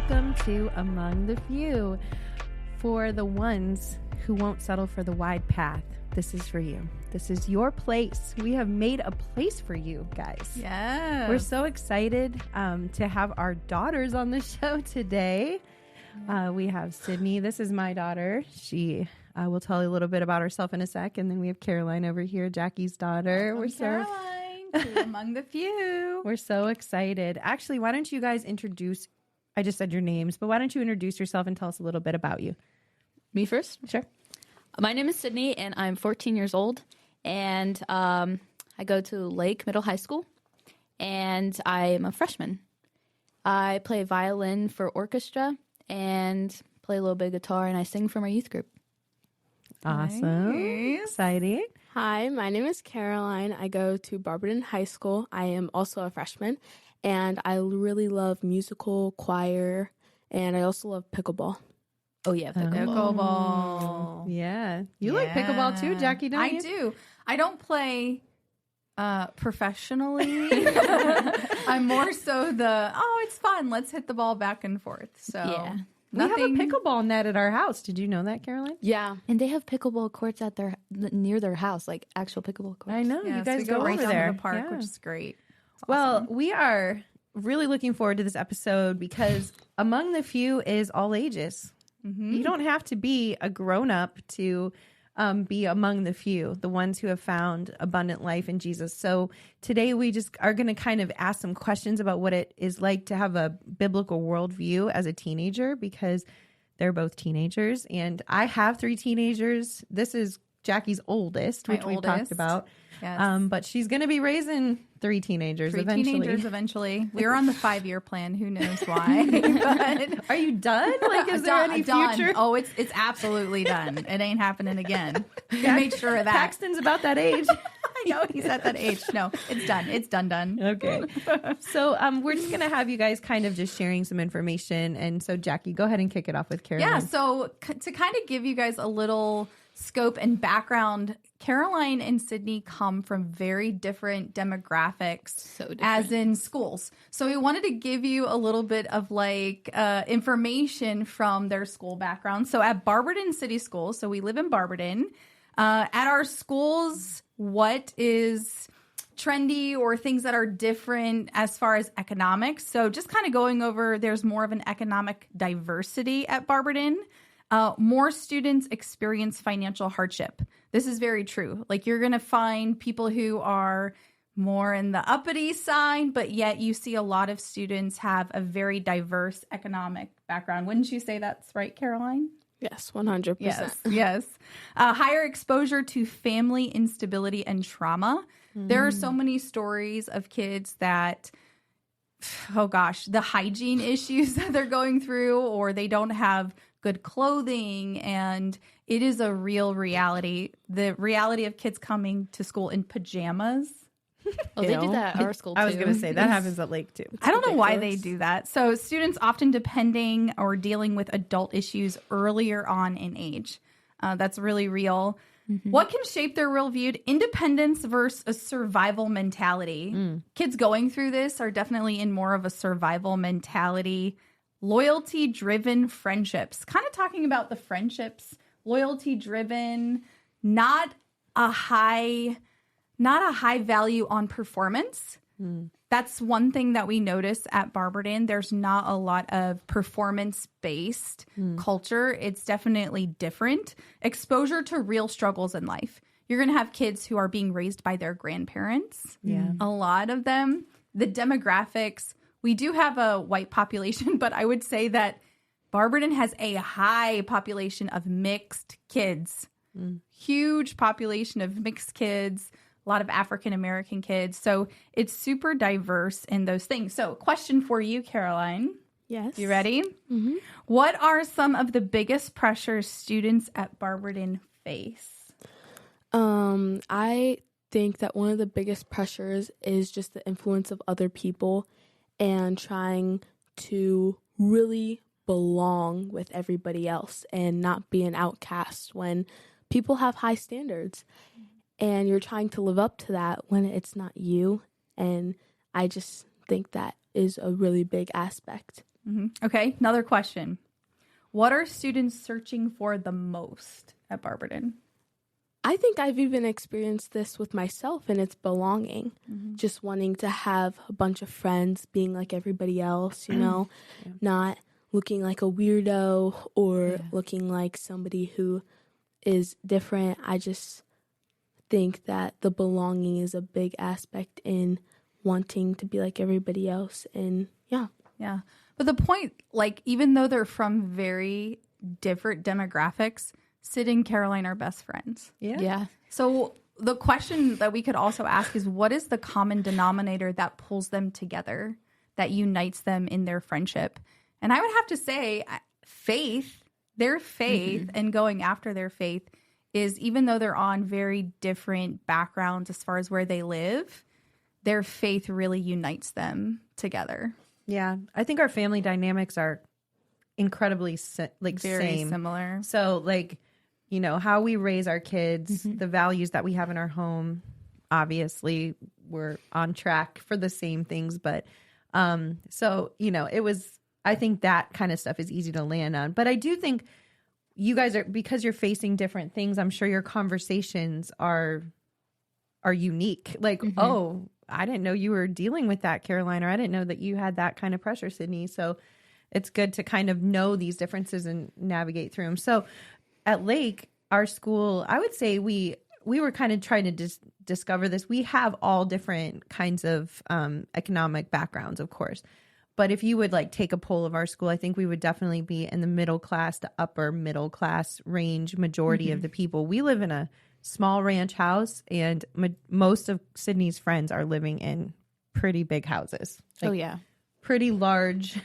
Welcome to Among the Few. For the ones who won't settle for the wide path, this is for you. This is your place. We have made a place for you guys. Yeah. We're so excited to have our daughters on the show today. We have Sydney. This is my daughter. She will tell you a little bit about herself in a sec. And then we have Caroline over here, Jackie's daughter. Caroline to Among the Few. We're so excited. Actually, why don't you guys introduce, I just said your names, but why don't you introduce yourself and tell us a little bit about you? Me first? Sure. My name is Sydney, and I'm 14 years old, and I go to Lake Middle High School, and I'm a freshman. I play violin for orchestra and play a little bit of guitar, and I sing for my youth group. Awesome. Nice. Exciting. Hi, my name is Caroline. I go to Barberton High School. I am also a freshman, and I really love musical, choir, and I also love pickleball. Oh, yeah, pickleball. Pickleball. Yeah. You like pickleball too, Jackie, don't you? I do. I don't play professionally. I'm more so it's fun. Let's hit the ball back and forth. So Yeah. We have a pickleball net at our house. Did you know that, Caroline? Yeah. And they have pickleball courts at near their house, like actual pickleball courts. I know. Yeah, you guys we go right over down there. to the park, Yeah. which is great. It's Well, awesome. we are really looking forward to this episode because Among the Few is all ages. You don't have to be a grown-up to be among the few, the ones who have found abundant life in Jesus. So today we just are going to kind of ask some questions about what it is like to have a biblical worldview as a teenager, because they're both teenagers. And I have 3 teenagers. This is Jackie's oldest, which we've talked about. Yes. But she's going to be raising 3 teenagers eventually. We were on the 5-year plan. Who knows why? But Are you done? Like, is there any done. future? Oh, it's absolutely done. It ain't happening again. We made sure of that. Paxton's about that age. I know he's at that age. No, it's done. It's done. Okay. So we're just going to have you guys kind of just sharing some information. And so, Jackie, go ahead and kick it off with Caroline. Yeah, so to kind of give you guys a little scope and background, Caroline and Sydney come from very different demographics, So different. as in schools. So we wanted to give you a little bit of information from their school background. So at Barberton City Schools, so we live in Barberton, at our schools, what is trendy or things that are different as far as economics? So just kind of going over, there's more of an economic diversity at Barberton. More students experience financial hardship. This is very true. Like, you're going to find people who are more in the uppity side, but yet you see a lot of students have a very diverse economic background. Wouldn't you say that's right, Caroline? Yes, 100%. Yes. Higher exposure to family instability and trauma. There are so many stories of kids that, oh gosh, the hygiene issues that they're going through, or they don't have good clothing, and it is a real reality. The reality of kids coming to school in pajamas. Oh, they do that at our school, too. I was going to say, that happens at Lake, too. I don't know why they ridiculous. do that. So students often depending or dealing with adult issues earlier on in age. That's really real. What can shape their worldview? Independence versus a survival mentality. Kids going through this are definitely in more of a survival mentality. Loyalty-driven friendships. Kind of talking about the friendships. Loyalty-driven, not a high value on performance. That's one thing that we notice at Barberton. There's not a lot of performance-based culture. It's definitely different. Exposure to real struggles in life. You're going to have kids who are being raised by their grandparents. Yeah. A lot of them. The demographics. We do have a white population, but I would say that Barberton has a high population of mixed kids. Huge population of mixed kids. A lot of African-American kids. So it's super diverse in those things. So question for you, Caroline. Yes. You ready? Mm-hmm. What are some of the biggest pressures students at Barberton face? I think that one of the biggest pressures is just the influence of other people and trying to really belong with everybody else and not be an outcast when people have high standards. And you're trying to live up to that when it's not you. And I just think that is a really big aspect. Okay, another question. What are students searching for the most at Barberton? I think I've even experienced this with myself, and it's belonging. Just wanting to have a bunch of friends, being like everybody else, you know, not looking like a weirdo or looking like somebody who is different. I just think that the belonging is a big aspect in wanting to be like everybody else. And yeah. But the point, like, even though they're from very different demographics, Sid and Caroline are best friends. Yeah. So the question that we could also ask is, what is the common denominator that pulls them together, that unites them in their friendship? And I would have to say faith, their faith and going after their faith is, even though they're on very different backgrounds as far as where they live, their faith really unites them together. Yeah. I think our family dynamics are incredibly Very same. similar. So like, you know, how we raise our kids, the values that we have in our home, obviously we're on track for the same things. But so, you know, I think that kind of stuff is easy to land on. But I do think you guys are, because you're facing different things, I'm sure your conversations are unique. Like, oh, I didn't know you were dealing with that, Caroline, or I didn't know that you had that kind of pressure, Sydney. So it's good to kind of know these differences and navigate through them. So at Lake, our school, I would say we were kind of trying to discover this. We have all different kinds of economic backgrounds, of course. But if you would like take a poll of our school, I think we would definitely be in the middle class to upper middle class range, majority of the people. We live in a small ranch house, and most of Sydney's friends are living in pretty big houses. Pretty large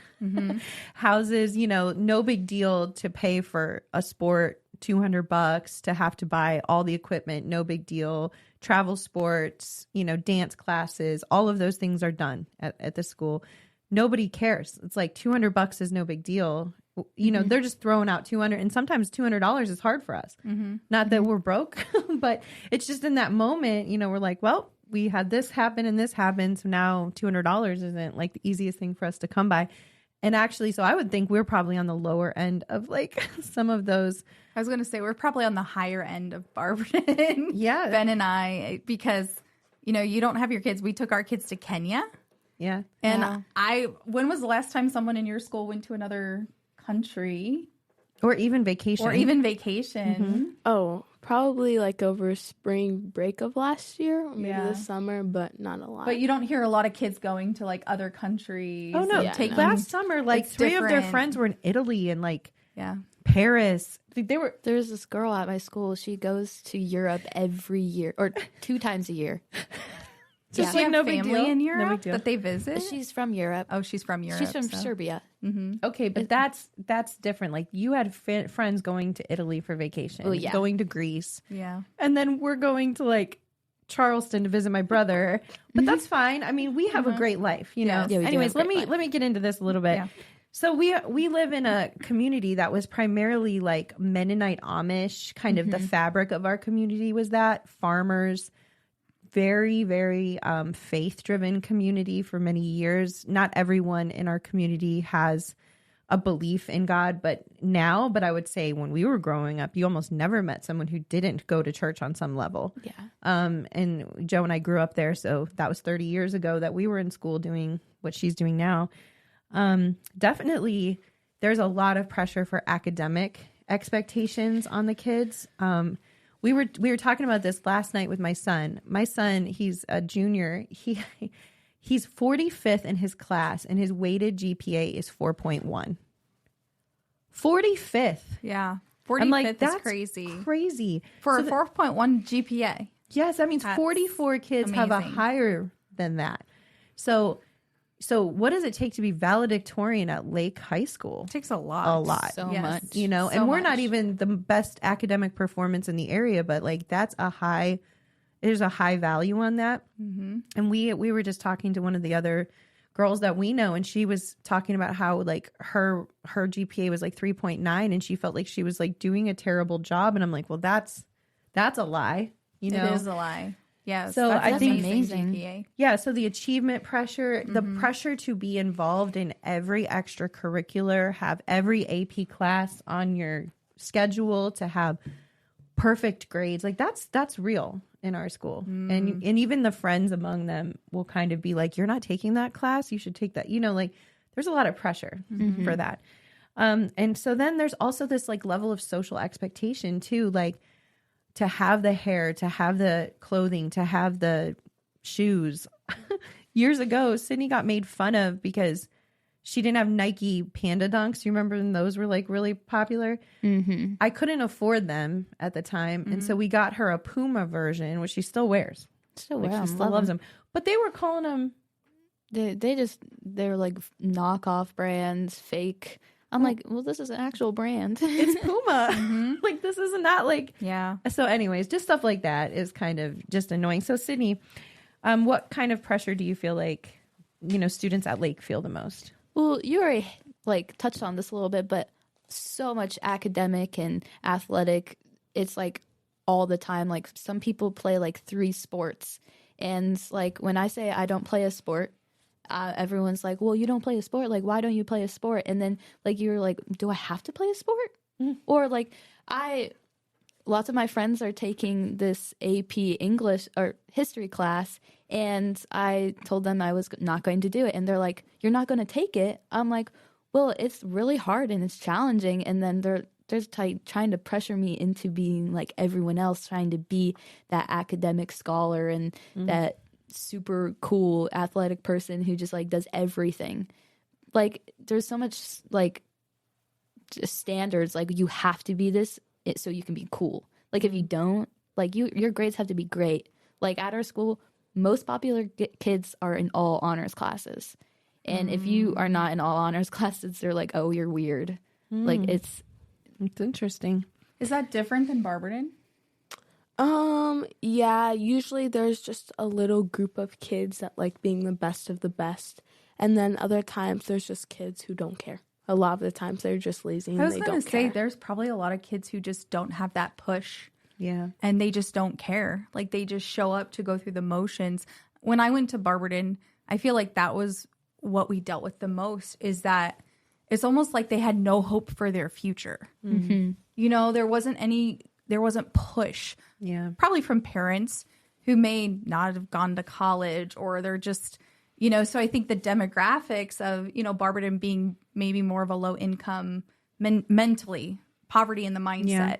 houses, you know, no big deal to pay for a sport, $200 to have to buy all the equipment, no big deal. Travel sports, you know, dance classes, all of those things are done at the school. Nobody cares. It's like $200 is no big deal. You know, they're just throwing out $200, and sometimes $200 is hard for us. Not that we're broke, but it's just in that moment, you know, we're like, well, we had this happen and this happened. So now $200 isn't like the easiest thing for us to come by. And actually, so I would think we're probably on the lower end of like some of those. I was going to say we're probably on the higher end of Barberton. Yeah. Ben and I, because, you know, you don't have your kids. We took our kids to Kenya. Yeah. And when was the last time someone in your school went to another country? Or even vacation. Oh, probably like over spring break of last year, or maybe this summer, but not a lot. But you don't hear a lot of kids going to like other countries. Oh, no. Last summer, like three of their friends were in Italy and like Paris. There's this girl at my school. She goes to Europe every year, or 2 times a year. Just like no family in Europe that they visit. She's from Europe. Oh, she's from Europe. She's from Serbia. Okay, but that's different. Like you had friends going to Italy for vacation, going to Greece, and then we're going to like Charleston to visit my brother. But that's fine. I mean, we have a great life, you know. Yeah, anyways, let me get into this a little bit. Yeah. So we live in a community that was primarily like Mennonite Amish. Kind of the fabric of our community was that farmers. Very, very faith-driven community for many years. Not everyone in our community has a belief in God, but I would say when we were growing up, you almost never met someone who didn't go to church on some level. Yeah. And Joe and I grew up there, so that was 30 years ago that we were in school doing what she's doing now. Definitely, there's a lot of pressure for academic expectations on the kids. We were talking about this last night with my son. My son, he's a junior. He's 45th in his class, and his weighted GPA is 4.1. 45th. Yeah. 45th is crazy. Crazy. For a 4.1 GPA. Yes, that means 44 kids have a higher than that. So what does it take to be valedictorian at Lake High School? It takes a lot. A lot. So much. You know, and we're not even the best academic performance in the area, but like there's a high value on that. And we were just talking to one of the other girls that we know, and she was talking about how like her GPA was like 3.9, and she felt like she was like doing a terrible job. And I'm like, well, that's a lie. You know, it is a lie. Yes, So that's I think amazing. GPA. Yeah, so the achievement pressure, the pressure to be involved in every extracurricular, have every AP class on your schedule, to have perfect grades, like that's real in our school. And even the friends among them will kind of be like, you're not taking that class, you should take that. Like there's a lot of pressure for that. And so then there's also this like level of social expectation too, like to have the hair, to have the clothing, to have the shoes. Years ago, Sydney got made fun of because she didn't have Nike Panda Dunks. You remember when those were like really popular? Mm-hmm. I couldn't afford them at the time. And so we got her a Puma version, which she still wears. Still Like wear she them. still loves them. But they were calling them. They're like knockoff brands, fake. I'm like, well, this is an actual brand. It's Puma. Like this is not like. Yeah. So anyways, just stuff like that is kind of just annoying. So Sydney, what kind of pressure do you feel like, students at Lake feel the most? Well, you already like touched on this a little bit, but so much academic and athletic. It's like all the time. Like some people play like 3 sports, and like when I say I don't play a sport, everyone's like, well, you don't play a sport. Like, why don't you play a sport? And then like, you're like, do I have to play a sport? Or like lots of my friends are taking this AP English or history class, and I told them I was not going to do it. And they're like, you're not going to take it? I'm like, well, it's really hard and it's challenging. And then they're trying to pressure me into being like everyone else, trying to be that academic scholar and that super cool athletic person who just like does everything. Like there's so much like just standards, like you have to be this so you can be cool. Like if you don't, like your grades have to be great. Like at our school, most popular kids are in all honors classes, and if you are not in all honors classes, they're like, oh, you're weird. Like it's interesting. Is that different than Barberton? Yeah, usually there's just a little group of kids that like being the best of the best. And then other times there's just kids who don't care. A lot of the times they're just lazy and I was they going don't to say care. there's probably a lot of kids who just don't have that push. Yeah. And they just don't care. Like they just show up to go through the motions. When I went to Barberton, I feel like that was what we dealt with the most, is that it's almost like they had no hope for their future. There wasn't push. Yeah. Probably from parents who may not have gone to college, or they're just, so I think the demographics of, Barberton being maybe more of a low income mentally, poverty in the mindset. Yeah.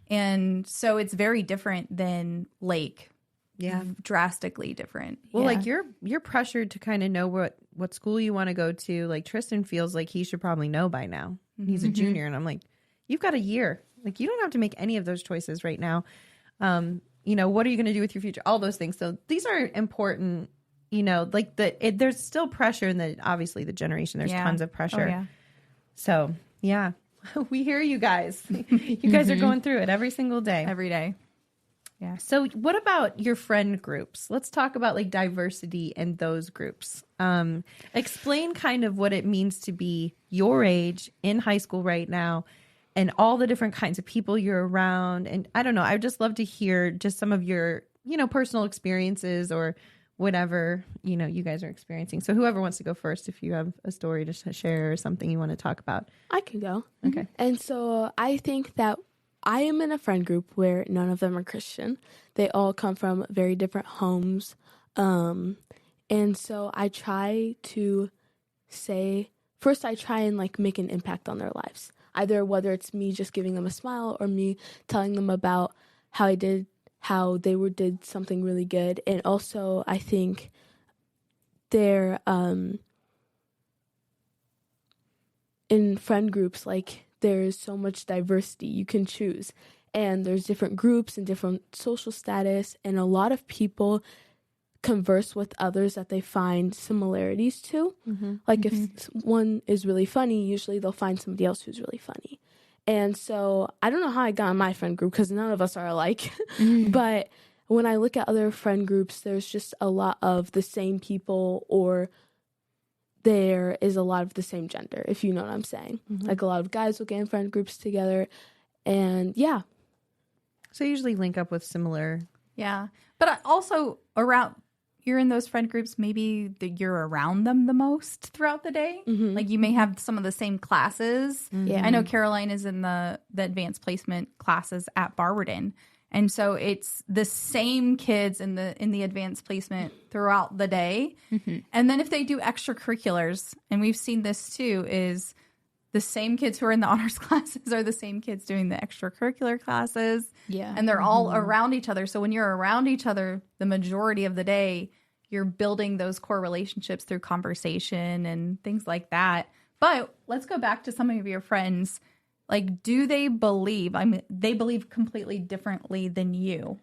And so it's very different than Lake. Yeah. Drastically different. Well, Yeah. like you're pressured to kind of know what school you want to go to. Like Tristan feels like he should probably know by now. He's a junior, and I'm like, you've got a year. Like you don't have to make any of those choices right now. What are you going to do with your future? All those things. So these are important. Like there's still pressure in obviously the generation. There's tons of pressure. Oh, yeah. So yeah, we hear you guys. You guys are going through it every single day. Every day. Yeah. So what about your friend groups? Let's talk about like diversity in those groups. Explain kind of what it means to be your age in high school right now and all the different kinds of people you're around. And I don't know, I would just love to hear just some of your, personal experiences or whatever, you guys are experiencing. So whoever wants to go first, if you have a story to share or something you want to talk about. I can go. Okay. And so I think that I am in a friend group where none of them are Christian. They all come from very different homes. And so I try to I try and like make an impact on their lives. Either whether it's me just giving them a smile or me telling them about how they did something really good. And also I think they're in friend groups, like there's so much diversity you can choose, and there's different groups and different social status, and a lot of people converse with others that they find similarities to. Like if one is really funny, usually they'll find somebody else who's really funny. And so I don't know how I got in my friend group because none of us are alike. But when I look at other friend groups, there's just a lot of the same people, or there is a lot of the same gender, if you know what I'm saying. Like a lot of guys will get in friend groups together. And yeah. So you usually link up with similar Yeah. But also you're in those friend groups, maybe you're around them the most throughout the day. Like you may have some of the same classes. Yeah. I know Caroline is in the advanced placement classes at Barberton. And so it's the same kids in the advanced placement throughout the day. And then if they do extracurriculars, and we've seen this too, is the same kids who are in the honors classes are the same kids doing the extracurricular classes. Yeah. And they're all around each other. So when you're around each other the majority of the day, you're building those core relationships through conversation and things like that. But let's go back to some of your friends. Like, do they believe? I mean, they believe completely differently than you.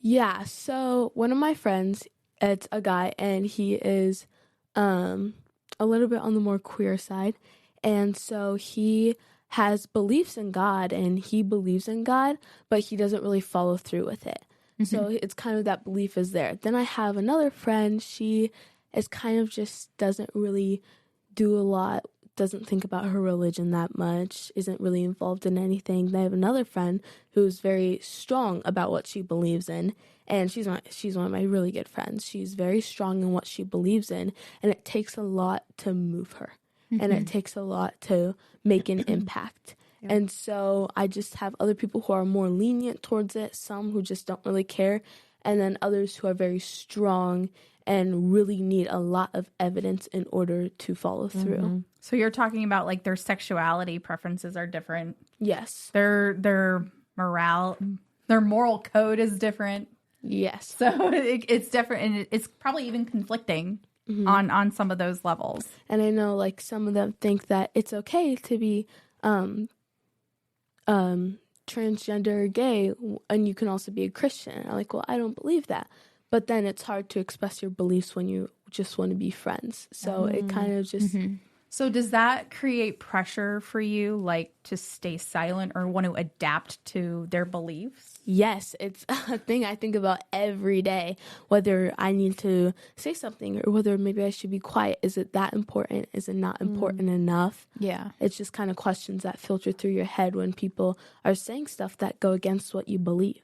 Yeah. So one of my friends, it's a guy, and he is a little bit on the more queer side. And so he has beliefs in God, and he believes in God, but he doesn't really follow through with it. So it's kind of that belief is there. Then I have another friend. She is kind of just doesn't really do a lot, doesn't think about her religion that much, isn't really involved in anything. Then I have another friend who's very strong about what she believes in, and she's one of my really good friends. She's very strong in what she believes in, and it takes a lot to move her. And it takes a lot to make an impact. And so I just have other people who are more lenient towards it, some who just don't really care, and then others who are very strong and really need a lot of evidence in order to follow through. So you're talking about like their sexuality preferences are different. Yes. Their moral code is different. Yes. So it's different, and it's probably even conflicting on some of those levels. And I know like some of them think that it's okay to be transgender or gay, and you can also be a Christian. And I'm like, well, I don't believe that. But then it's hard to express your beliefs when you just want to be friends. So it kind of just... So does that create pressure for you, like to stay silent or want to adapt to their beliefs? Yes, it's a thing I think about every day, whether I need to say something or whether maybe I should be quiet. Is it that important? Is it not important enough? Yeah. It's just kind of questions that filter through your head when people are saying stuff that go against what you believe.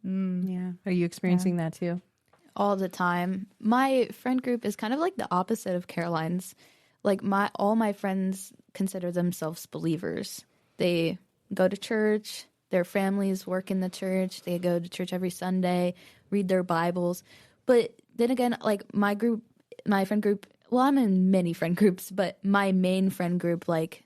Yeah. Are you experiencing that too? All the time. My friend group is kind of like the opposite of Caroline's. Like all my friends consider themselves believers. They go to church, their families work in the church, they go to church every Sunday, read their Bibles. But then again, like my friend group, well, I'm in many friend groups, but my main friend group, like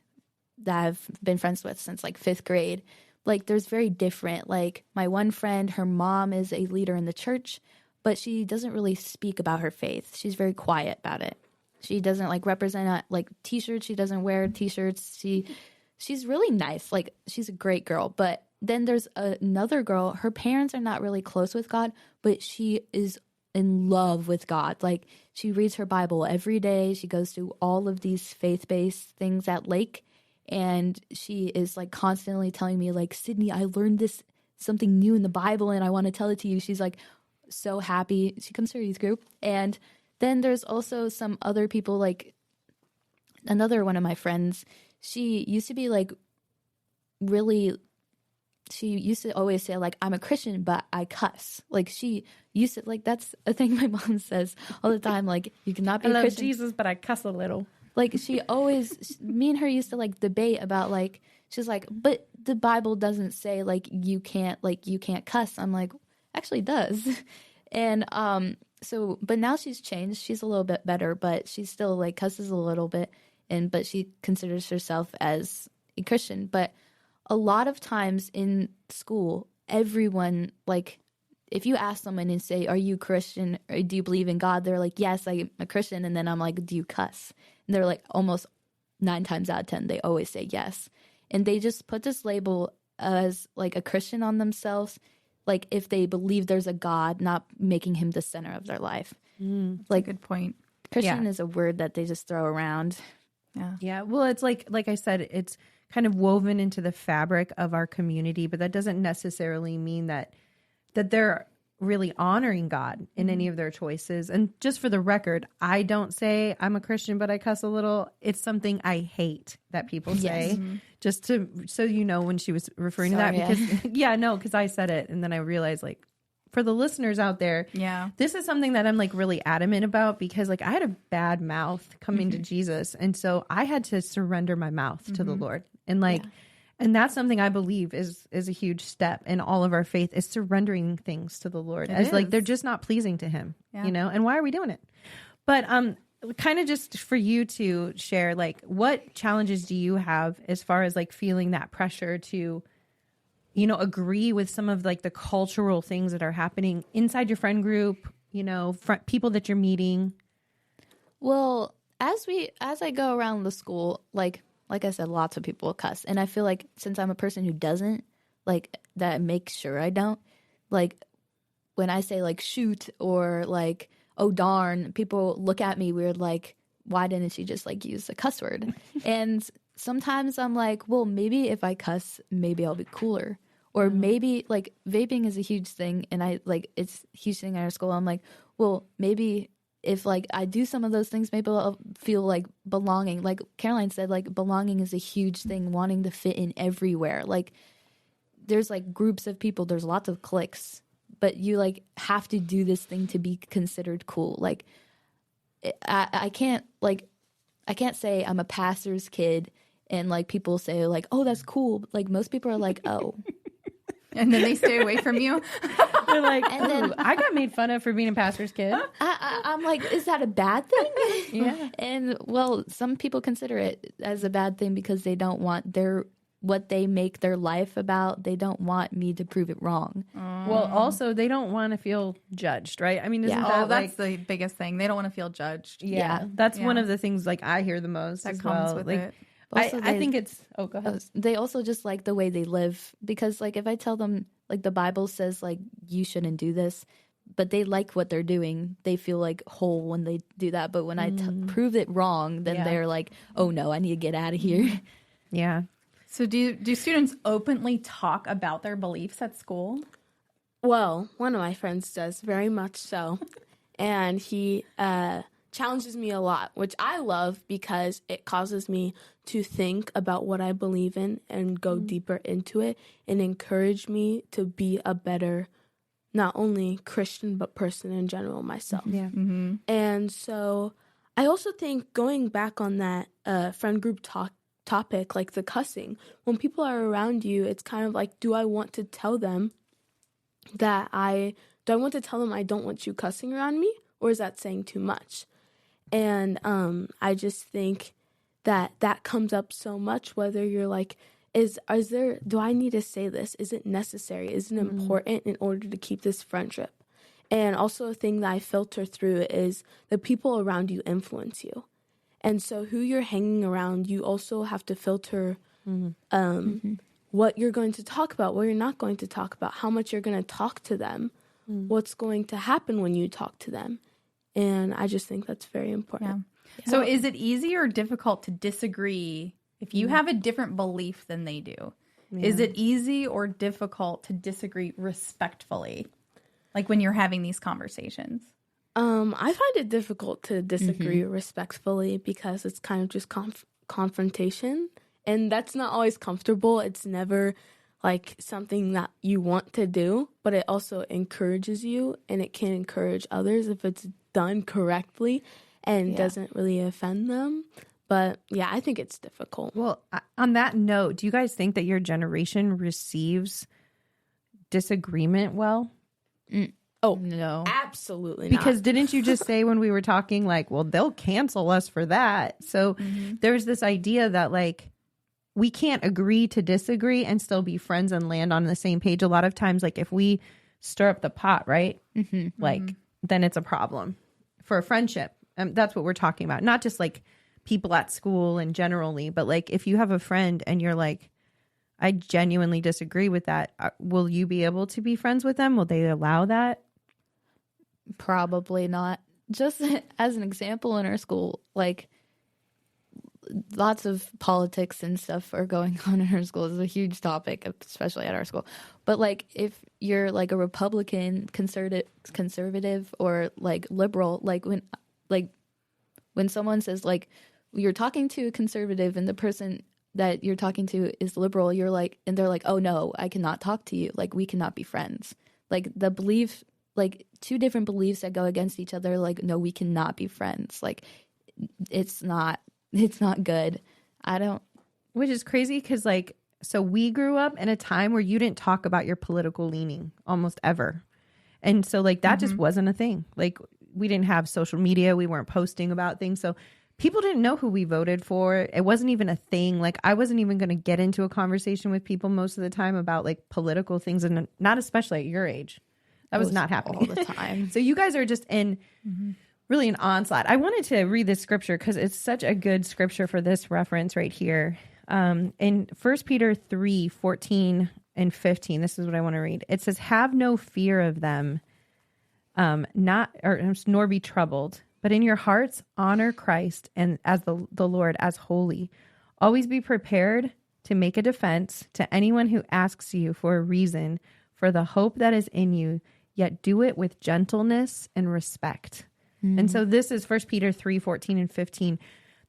that I've been friends with since like 5th grade, like there's very different. Like my one friend, her mom is a leader in the church, but she doesn't really speak about her faith. She's very quiet about it. She doesn't like represent like t-shirts. She doesn't wear t-shirts. She's really nice. Like she's a great girl. But then there's another girl. Her parents are not really close with God, but she is in love with God. Like she reads her Bible every day. She goes to all of these faith-based things at Lake, and she is like constantly telling me like, Sydney, I learned something new in the Bible, and I want to tell it to you. She's like so happy. She comes to our youth group. And then there's also some other people, like another one of my friends. She used to be like she used to always say like, I'm a Christian, but I cuss. Like she used to, like, that's a thing my mom says all the time. Like you cannot be I a love Christian. Jesus, but I cuss a little. Like she always, me and her used to like debate about like, she's like, but the Bible doesn't say like you can't cuss. I'm like, actually it does. And so, but now she's changed. She's a little bit better, but she still like cusses a little bit, but she considers herself as a Christian. But a lot of times in school, everyone, like, if you ask someone and say, are you Christian or do you believe in God? They're like, yes, I'm a Christian. And then I'm like, do you cuss? And they're like, almost 9 times out of 10, they always say yes. And they just put this label as like a Christian on themselves. Like if they believe there's a God, not making him the center of their life. Like, good point. Christian is a word that they just throw around. Yeah. Well, it's like I said, it's kind of woven into the fabric of our community, but that doesn't necessarily mean that they're really honoring God in any of their choices. And just for the record, I don't say I'm a Christian, but I cuss a little. It's something I hate that people say. Just so you know when she was referring to that, because because I said it and then I realized like for the listeners out there, this is something that I'm like really adamant about, because like I had a bad mouth coming to Jesus. And so I had to surrender my mouth to the Lord. And like, and that's something I believe is a huge step in all of our faith, is surrendering things to the Lord as like they're just not pleasing to him, you know? And why are we doing it? But kind of just for you to share, like, what challenges do you have as far as like feeling that pressure to, you know, agree with some of like the cultural things that are happening inside your friend group, you know, people that you're meeting? Well, as I go around the school, like I said, lots of people cuss. And I feel like since I'm a person who doesn't, like, that makes sure I don't, like, when I say like shoot or like, oh darn, people look at me weird, like, why didn't she just like use a cuss word? And sometimes I'm like, well, maybe if I cuss, maybe I'll be cooler. Or maybe like vaping is a huge thing, and it's a huge thing at our school. I'm like, well, maybe if like I do some of those things, maybe I'll feel like belonging. Like Caroline said, like belonging is a huge thing, wanting to fit in everywhere. Like there's like groups of people, there's lots of cliques, but you like have to do this thing to be considered cool. Like I can't say I'm a pastor's kid and like people say like, oh, that's cool. Like most people are like, oh. And then they stay away from you. They're like, and then I got made fun of for being a pastor's kid. I'm like, is that a bad thing? Yeah. And well, some people consider it as a bad thing because they don't want what they make their life about. They don't want me to prove it wrong. Well, also they don't want to feel judged, right? I mean, isn't that that's the biggest thing. They don't want to feel judged. Yeah. That's one of the things like I hear the most that as comes well. with Like, it. I think it's go ahead. They also just like the way they live, because like if I tell them like the Bible says like you shouldn't do this, but they like what they're doing, they feel like whole when they do that. But when I prove it wrong, then they're like, oh no, I need to get out of here. Yeah. So do students openly talk about their beliefs at school? Well, one of my friends does, very much so. And he challenges me a lot, which I love because it causes me to think about what I believe in and go deeper into it, and encourage me to be a better, not only Christian, but person in general myself. Yeah. Mm-hmm. And so I also think, going back on that friend group topic, like the cussing, when people are around you, it's kind of like, do I want to tell them I don't want you cussing around me, or is that saying too much? And I just think that comes up so much, whether you're like, do I need to say this? Is it necessary? Is it important in order to keep this friendship? And also a thing that I filter through is the people around you influence you. And so who you're hanging around, you also have to filter what you're going to talk about, what you're not going to talk about, how much you're going to talk to them, what's going to happen when you talk to them. And I just think that's very important. Yeah. So is it easy or difficult to disagree if you have a different belief than they do? Yeah. Is it easy or difficult to disagree respectfully, like when you're having these conversations? I find it difficult to disagree respectfully because it's kind of just confrontation. And that's not always comfortable. It's never like something that you want to do, but it also encourages you, and it can encourage others if it's done correctly and doesn't really offend them. But yeah, I think it's difficult. Well, on that note, do you guys think that your generation receives disagreement well? Oh, no. Absolutely not. Because didn't you just say when we were talking, like, well, they'll cancel us for that. So there's this idea that, like, we can't agree to disagree and still be friends and land on the same page. A lot of times, like, if we stir up the pot, right? Like, then it's a problem for a friendship. That's what we're talking about. Not just, like, people at school and generally, but, like, if you have a friend and you're like, I genuinely disagree with that, will you be able to be friends with them? Will they allow that? Probably not. Just as an example, in our school, like, lots of politics and stuff are going on in our school. It's a huge topic, especially at our school. But like, if you're like a Republican, conservative, or like liberal, like when someone says like you're talking to a conservative and the person that you're talking to is liberal, you're like, and they're like, oh no, I cannot talk to you. Like, we cannot be friends. like the belief, like two different beliefs that go against each other. Like, no, we cannot be friends. Like, it's not good. Which is crazy because, like, so we grew up in a time where you didn't talk about your political leaning almost ever. And so, like, that just wasn't a thing. Like, we didn't have social media. We weren't posting about things. So people didn't know who we voted for. It wasn't even a thing. Like, I wasn't even going to get into a conversation with people most of the time about, like, political things, and not especially at your age. That was not happening all the time. So you guys are just in really an onslaught. I wanted to read this scripture because it's such a good scripture for this reference right here. In 1 Peter 3:14 and 15, this is what I want to read. It says, "Have no fear of them, nor be troubled, but in your hearts honor Christ and as the Lord as holy. Always be prepared to make a defense to anyone who asks you for a reason for the hope that is in you, yet do it with gentleness and respect." And so this is 1 Peter 3:14 and 15.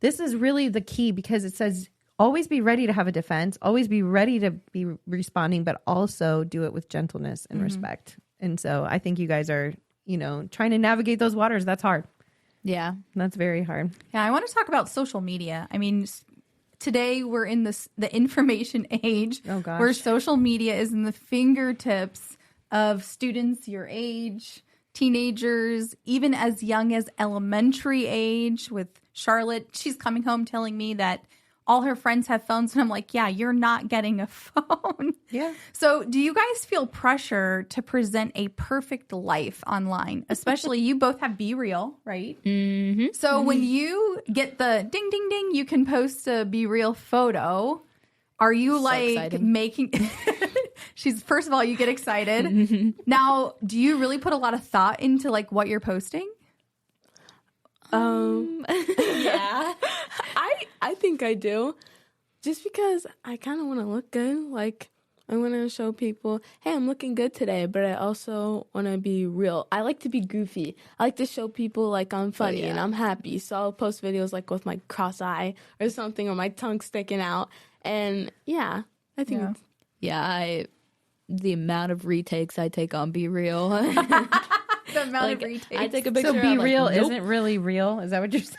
This is really the key because it says, always be ready to have a defense, always be ready to be responding, but also do it with gentleness and respect. And so I think you guys are, trying to navigate those waters. That's hard. Yeah. That's very hard. Yeah, I want to talk about social media. I mean, today we're in the information age where social media is in the fingertips of students your age, teenagers, even as young as elementary age. With Charlotte, she's coming home telling me that all her friends have phones, and I'm like, yeah, you're not getting a phone. Yeah. So do you guys feel pressure to present a perfect life online? Especially you both have Be Real, right? Mm-hmm. So when you get the ding, ding, ding, you can post a Be Real photo. Are you making... First of all, you get excited. Now, do you really put a lot of thought into like what you're posting? Yeah. I think I do. Just because I kind of want to look good. Like, I want to show people, hey, I'm looking good today, but I also want to be real. I like to be goofy. I like to show people like I'm funny and I'm happy. So I'll post videos like with my cross eye or something, or my tongue sticking out. And yeah, I think it's... Yeah, the amount of retakes I take on Be Real. The amount of retakes. I take a picture. So Be Real isn't really real? Is that what you're saying?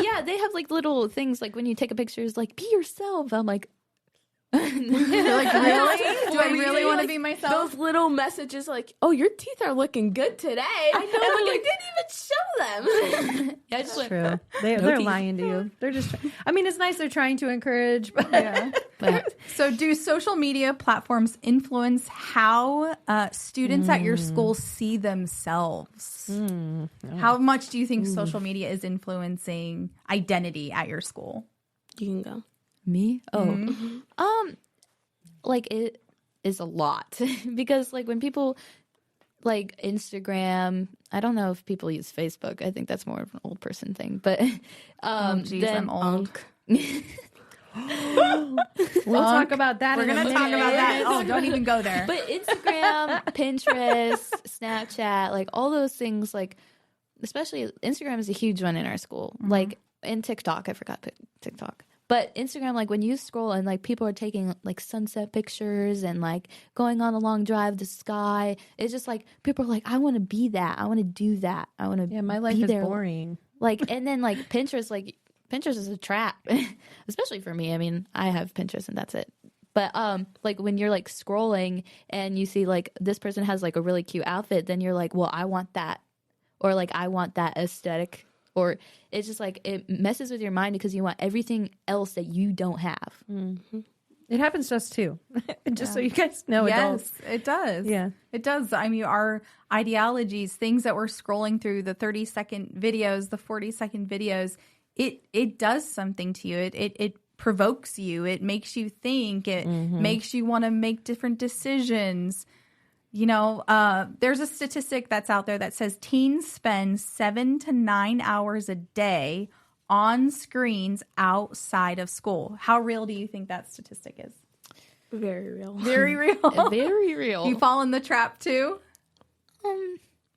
Yeah, they have like little things like when you take a picture, it's like, be yourself. I'm like, You're like, really? Do I really want to be myself? Those little messages like, oh, your teeth are looking good today. I know. And I didn't even show them. yeah, I just went, True. They're lying to you. They're just, it's nice they're trying to encourage. But So do social media platforms influence how students at your school see themselves? How much do you think social media is influencing identity at your school? You can go. Me? Oh. Like it is a lot because like when people like Instagram, I don't know if people use Facebook. I think that's more of an old person thing, but I'm old. We'll talk about that. We're going to talk about that. Oh, don't even go there. But Instagram, Pinterest, Snapchat, like all those things, like especially Instagram is a huge one in our school. Like, and TikTok, I forgot TikTok. But Instagram, like when you scroll and like people are taking like sunset pictures and like going on a long drive, the sky, it's just like people are like, I want to be that. I want to do that. I want to. Yeah, my life is boring. Like, and then like Pinterest is a trap, especially for me. I mean, I have Pinterest and that's it. But like when you're like scrolling and you see like this person has like a really cute outfit, then you're like, well, I want that, or like I want that aesthetic. Or it's just like it messes with your mind because you want everything else that you don't have. Mm-hmm. It happens to us too. Just so you guys know. Yes, adults. it does. Yeah, it does. I mean, our ideologies, things that we're scrolling through, the 30-second videos, the 40-second videos, it does something to you. It provokes you. It makes you think. It makes you want to make different decisions. You know, there's a statistic that's out there that says teens spend 7 to 9 hours a day on screens outside of school. How real do you think that statistic is? Very real. Very real. Very real. You fall in the trap too?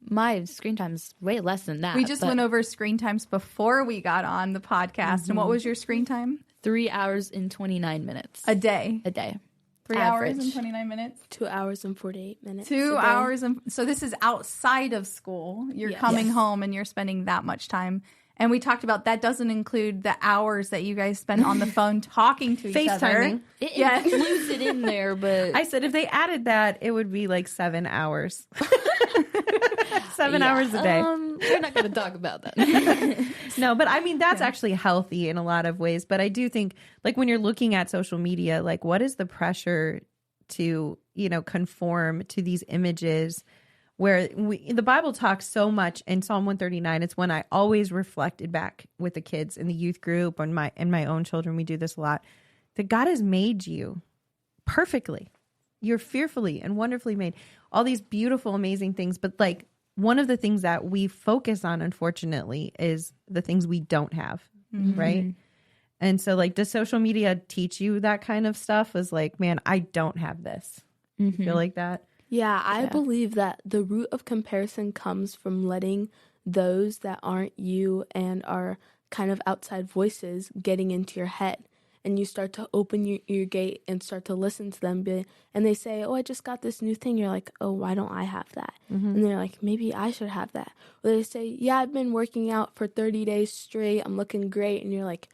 My screen time's way less than that. We just went over screen times before we got on the podcast. And what was your screen time? 3 hours and 29 minutes. A day. 3 3 hours and 29 minutes. 2 hours and 48 minutes. 2 hours. So this is outside of school. You're coming home and you're spending that much time. And we talked about that doesn't include the hours that you guys spend on the phone talking to each other. FaceTiming. It includes it in there, but I said if they added that, it would be like 7 hours. 7 hours a day. We're not going to talk about that. No, but I mean, that's actually healthy in a lot of ways. But I do think, like, when you're looking at social media, like, what is the pressure to, conform to these images where the Bible talks so much in Psalm 139. It's when I always reflected back with the kids in the youth group and my own children. We do this a lot, that God has made you perfectly. You're fearfully and wonderfully made. All these beautiful, amazing things. But like, one of the things that we focus on, unfortunately, is the things we don't have, right? And so, like, does social media teach you that kind of stuff? Is like, man, I don't have this. You feel like that? Yeah, I believe that the root of comparison comes from letting those that aren't you and are kind of outside voices getting into your head. And you start to open your gate and start to listen to them. And they say, oh, I just got this new thing. You're like, oh, why don't I have that? And they're like, maybe I should have that. Or they say, yeah, I've been working out for 30 days straight. I'm looking great. And you're like,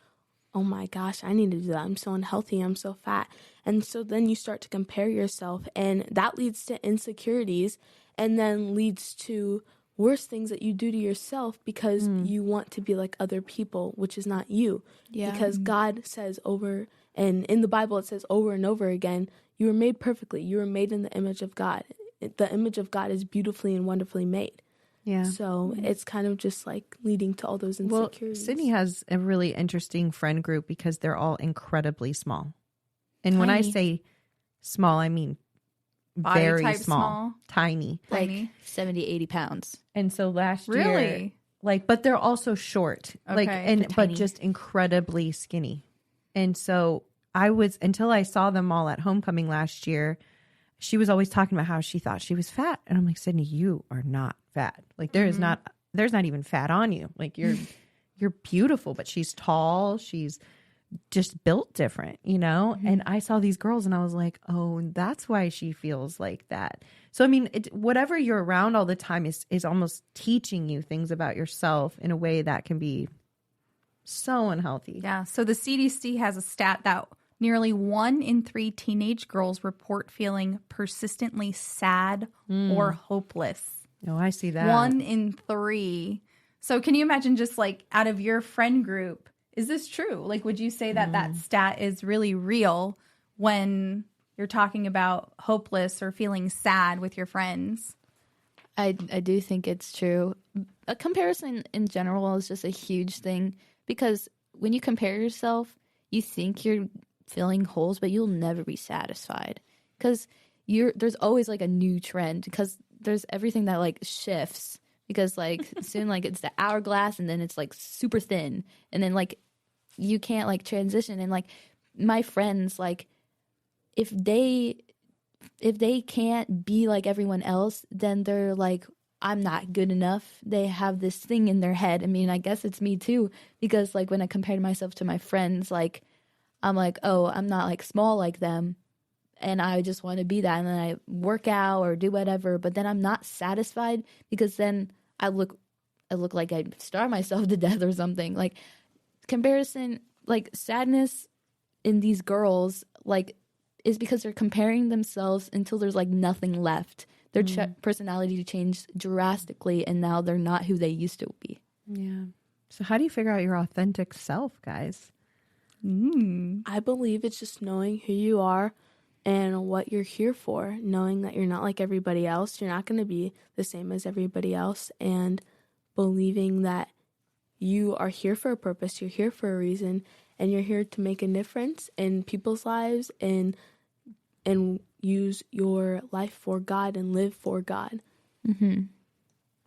oh my gosh, I need to do that. I'm so unhealthy. I'm so fat. And so then you start to compare yourself. And that leads to insecurities and then leads to worse things that you do to yourself because you want to be like other people, which is not you. Yeah. Because God says over, and in the Bible it says over and over again, you were made perfectly. You were made in the image of God. The image of God is beautifully and wonderfully made. Yeah. So it's kind of just like leading to all those insecurities. Well, Sydney has a really interesting friend group because they're all incredibly small. And when I say small, I mean body very type small, tiny. Like 70, 80 pounds. And so last year, Really? like, but they're also short, like, Okay. and but just incredibly skinny. And so I was, until I saw them all at homecoming last year, she was always talking about how she thought she was fat. And I'm like, Sydney, you are not fat. Like, there's not even fat on you. Like, you're beautiful, but she's tall. She's just built different, And I saw these girls and I was like, oh, that's why she feels like that. So, I mean, whatever you're around all the time is almost teaching you things about yourself in a way that can be so unhealthy. Yeah. So the CDC has a stat that nearly 1 in 3 teenage girls report feeling persistently sad or hopeless. Oh, I see that. 1 in 3. So can you imagine, just like, out of your friend group, is this true? Like, would you say that that stat is really real when you're talking about hopeless or feeling sad with your friends? I do think it's true. A comparison in general is just a huge thing because when you compare yourself, you think you're filling holes, but you'll never be satisfied because there's always like a new trend because there's everything that like shifts because like soon like it's the hourglass and then it's like super thin and then like you can't like transition. And like my friends, like if they can't be like everyone else, then they're like, I'm not good enough. They have this thing in their head. I mean, I guess it's me too, because like when I compare myself to my friends, like I'm like, oh, I'm not like small like them. And I just want to be that. And then I work out or do whatever, but then I'm not satisfied because then I look like I starve myself to death or something. Like comparison, like sadness in these girls, like is because they're comparing themselves until there's like nothing left. Their personality changed drastically and now they're not who they used to be. Yeah. So how do you figure out your authentic self, guys? I believe it's just knowing who you are and what you're here for, knowing that you're not like everybody else. You're not going to be the same as everybody else, and believing that you are here for a purpose, you're here for a reason, and you're here to make a difference in people's lives and use your life for God and live for God.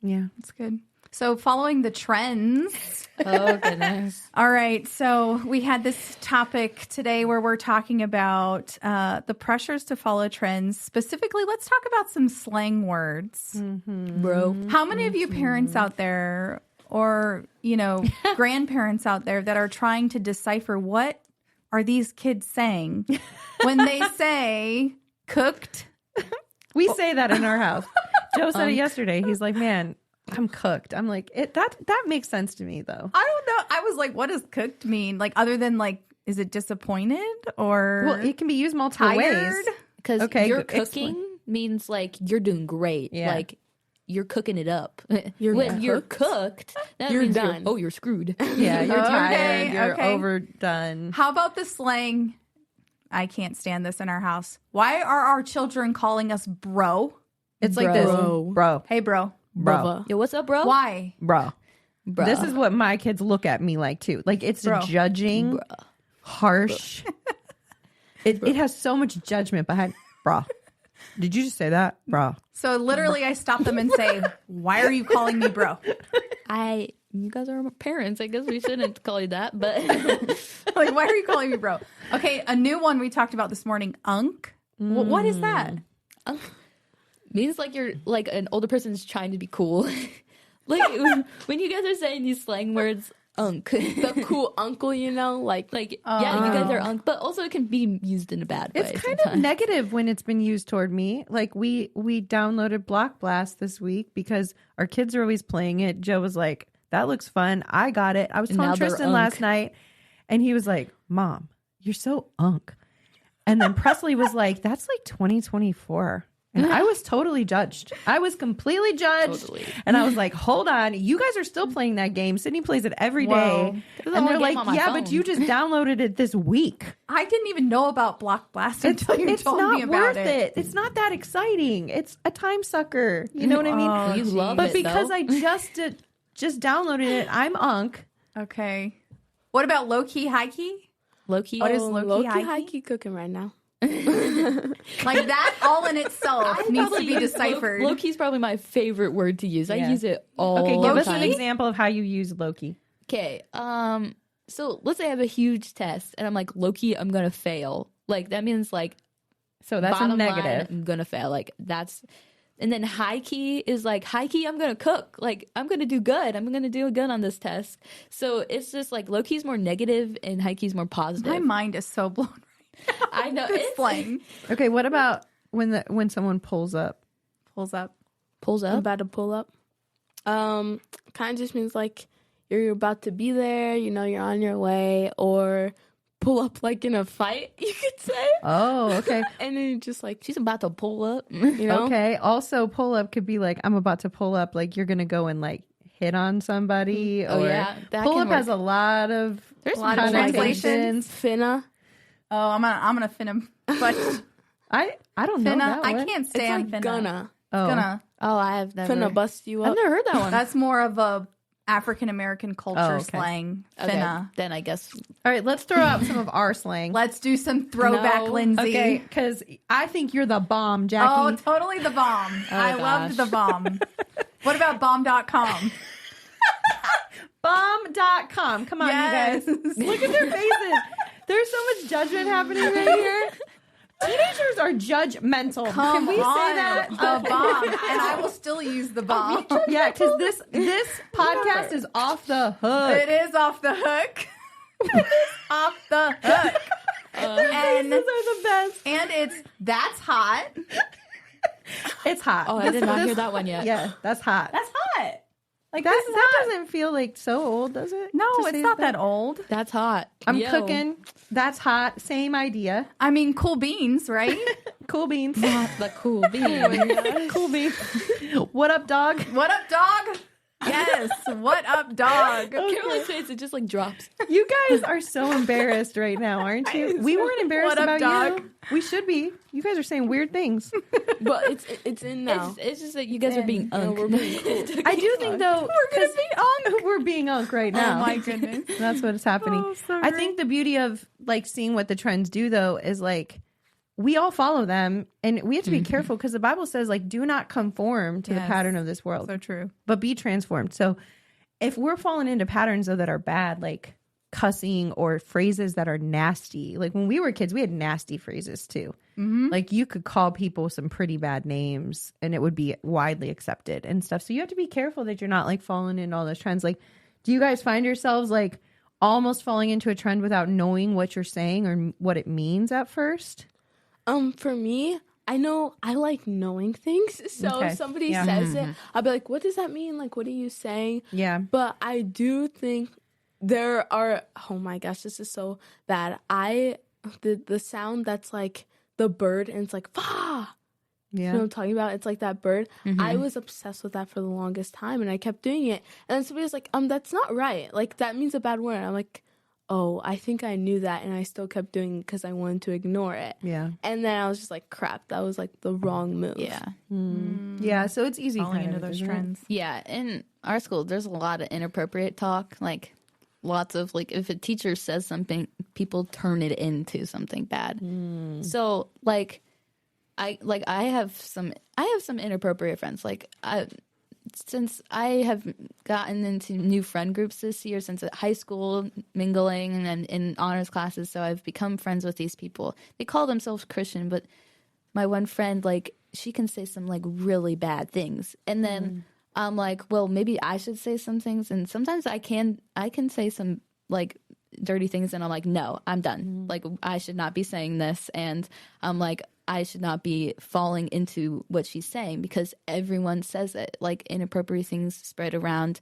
Yeah, that's good. So following the trends. Oh, goodness. All right. So we had this topic today where we're talking about the pressures to follow trends. Specifically, let's talk about some slang words. Bro. How many of you parents out there or, grandparents out there that are trying to decipher what are these kids saying when they say cooked? We say that in our house. Joe said it yesterday. He's like, man, I'm cooked. I'm like, that makes sense to me, though. I don't know. I was like, what does cooked mean? Like, other than like, is it disappointed or Well, it can be used multiple tired? ways. Because Okay, you're explain. cooking means like you're doing great. Yeah. Like you're cooking it up. You're when you're cooked. cooked, that You're means done. you're screwed. Yeah, you're tired. Okay, You're okay. overdone. How about the slang? I can't stand this in our house. Why are our children calling us bro? It's like Bro. this, bro, Hey, bro. bro, Yo, what's up, bro? Why? bro. Bro. This is what my kids look at me like too. Like it's Bro. judging, harsh. It has so much judgment behind. Bro, did you just say that, bro? So literally, I stop them and say, "Why are you calling me bro?" You guys are my parents. I guess we shouldn't call you that, but Like, why are you calling me bro? Okay, a new one we talked about this morning. Unk. What is that? means like you're like an older person's trying to be cool. Like when you guys are saying these slang words, unk. The cool uncle, you know, like Yeah, you guys are unk, but also it can be used in a bad way. It's kind of negative when it's been used toward me. Like we downloaded Block Blast this week because our kids are always playing it. Joe was like, "That looks fun. I got it." I was telling Now they're Tristan unk. last night, and he was like, "Mom, you're so unk." And then Presley was like, "That's like 2024." And I was totally judged. I was completely judged. Totally. And I was like, hold on. You guys are still playing that game. Sydney plays it every day. Whoa. It's the And only they're game like, on my yeah, phone." but you just downloaded it this week. I didn't even know about Block Blast until you It's told not me about worth it. it. It's not that exciting. It's a time sucker. You know what I mean? Oh, You geez. love But it, because though. I just downloaded it, I'm unk. Okay. What about low key, high key? low key. What is low-key, low-key, high-key? high-key cooking right now. Like that all in itself needs to be deciphered. Low key's probably my favorite word to use. I Yeah. use it all Okay, the give us time. an example of how you use Loki. Okay. So let's say I have a huge test and I'm like, Loki, I'm gonna fail. Like that means like So that's a bottom line, negative. I'm gonna fail. Like that's, and then high key is like high key. I'm gonna cook. Like I'm gonna do good. I'm gonna do good on this test. So it's just like low key's more negative and high key's more positive. My mind is so blown right now. I know This slang Okay, what about when someone pulls up? pulls up. pulls I'm up. about to pull up. Kind of just means like you're about to be there, you know, you're on your way, or pull up like in a fight, you could say. Oh, okay. And then you're just like, She's about to pull up. you know, Okay. Also, pull up could be like, I'm about to pull up, like you're going to go and like hit on somebody. Oh, or yeah, that pull can up has work. a lot of There's A lot of connotations. finna. Oh, I'm gonna fin him. But I don't know finna, that I one. can't It's say I'm like finna. gonna. Oh. Gonna. Oh, I have never. Finna bust you I've up. never heard that one. That's more of a African American culture Oh, okay. slang. Okay, Finna. then I guess All right, let's throw out some of our slang. Let's do some throwback, No. Lindsay. Okay, because I think you're the bomb, Jackie. Oh, totally the bomb. I loved the bomb. What about bomb.com? Bomb.com. Come on, Yes. you guys. Look at their faces. There's so much judgment happening right here. Teenagers are judgmental. Can we say that? The bomb. And I will still use the bomb. Yeah, because this podcast is off the hook. It is off the hook. Off the hook. And These are the best. and it's that's hot. It's hot. Oh, I did not hear that one yet. Yeah, that's hot. That's hot. Like this that. is That hot. doesn't feel like so old, does it? No, To it's say not that old. That's hot. I'm Yo. cooking. That's hot. Same idea. I mean, cool beans, right? Cool beans. Not the cool bean. Cool beans. What up, dog? What up, dog? Yes. What up, dog? Caroline's face, it just like drops. You guys are so embarrassed right now, aren't you? We weren't embarrassed What up, about dog? you. We should be. You guys are saying weird things. But it's in now. It's just that you guys are being You know, unk. we're being cool. I do think though we're gonna be unk. We're being unk right now. Oh my goodness. That's what is happening. Oh, sorry. I think the beauty of like seeing what the trends do though is like we all follow them and we have to be careful because the Bible says like do not conform to the Yes. pattern of this world, So true. but be transformed. So if we're falling into patterns though that are bad, like cussing or phrases that are nasty, like when we were kids, we had nasty phrases too. Like you could call people some pretty bad names and it would be widely accepted and stuff. So you have to be careful that you're not like falling in all those trends. Like, do you guys find yourselves like almost falling into a trend without knowing what you're saying or what it means at first? For me, I know I like knowing things. So if somebody says it, I'll be like, what does that mean? Like, what are you saying? Yeah. But I do think there are, oh my gosh, this is so bad. The sound that's like the bird and it's like, fa. Yeah. You know what I'm talking about? It's like that bird. I was obsessed with that for the longest time and I kept doing it. And then somebody was like, that's not right. Like, that means a bad word. I'm like, oh, I think I knew that, and I still kept doing it because I wanted to ignore it. Yeah. And then I was just like, crap, that was like the wrong move. Yeah. Yeah, so it's easy Falling kind into of, those isn't it? trends. Yeah, in our school, there's a lot of inappropriate talk. Like, lots of, like, if a teacher says something, people turn it into something bad. So, like, I have some inappropriate friends. Like, since I have gotten into new friend groups this year, since high school mingling and then in honors classes, so I've become friends with these people. They call themselves Christian, but my one friend, like, she can say some, like, really bad things. And then I'm like, well, maybe I should say some things. And sometimes I can say some, like, dirty things, and I'm like, no, I'm done. Like, I should not be saying this. And I'm like, I should not be falling into what she's saying because everyone says it. Like, inappropriate things spread around.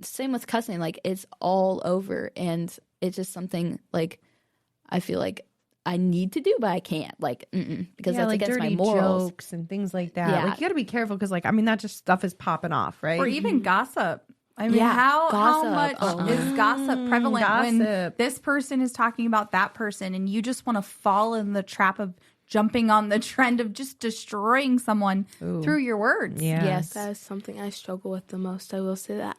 Same with cussing. Like, it's all over. And it's just something, like, I feel like I need to do, but I can't. Like, because that's like against my dirty morals. jokes and things like that. Yeah. Like, you got to be careful because, like, I mean, that just stuff is popping off, right? Or even gossip. I mean, Yeah, how gossip. much is gossip prevalent when Gossip. this person is talking about that person and you just want to fall in the trap of jumping on the trend of just destroying someone through your words? Yeah. Yes. That is something I struggle with the most. I will say that.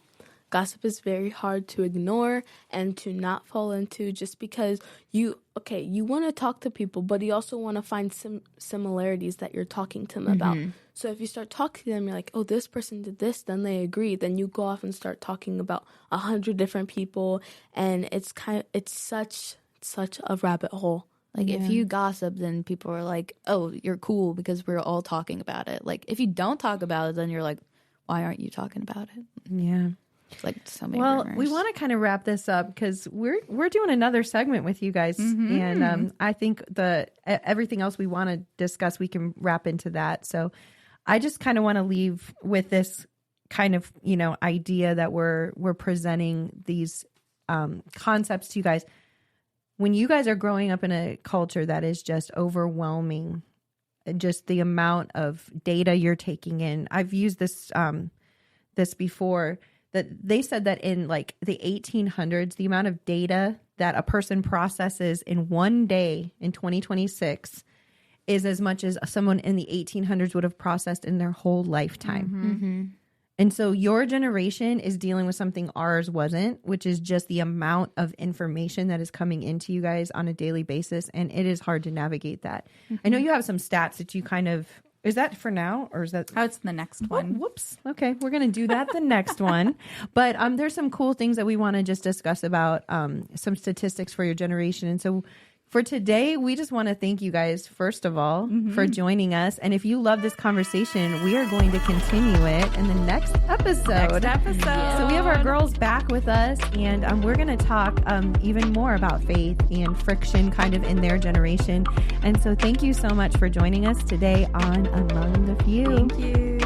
Gossip is very hard to ignore and to not fall into just because you want to talk to people, but you also want to find some similarities that you're talking to them about. So if you start talking to them, you're like, oh, this person did this, then they agree. Then you go off and start talking about 100 different people, and it's such a rabbit hole. Like, if you gossip, then people are like, oh, you're cool because we're all talking about it. Like, if you don't talk about it, then you're like, why aren't you talking about it? Yeah. It's like so many Well, rumors. we want to kind of wrap this up because we're doing another segment with you guys, and I think everything else we want to discuss, we can wrap into that. So I just kind of want to leave with this kind of idea that we're presenting these concepts to you guys. When you guys are growing up in a culture that is just overwhelming, just the amount of data you're taking in. I've used this before. That they said that in like the 1800s, the amount of data that a person processes in one day in 2026 is as much as someone in the 1800s would have processed in their whole lifetime. And so your generation is dealing with something ours wasn't, which is just the amount of information that is coming into you guys on a daily basis. And it is hard to navigate that. I know you have some stats that you kind of... Is that for now, or is that? Oh, it's the next one. Whoops. Okay, we're going to do that the next one. But there's some cool things that we want to just discuss about some statistics for your generation. And so for today, we just want to thank you guys, first of all, for joining us. And if you love this conversation, we are going to continue it in the next episode. So we have our girls back with us, and we're going to talk even more about faith and friction kind of in their generation. And so thank you so much for joining us today on Among the Few. Thank you.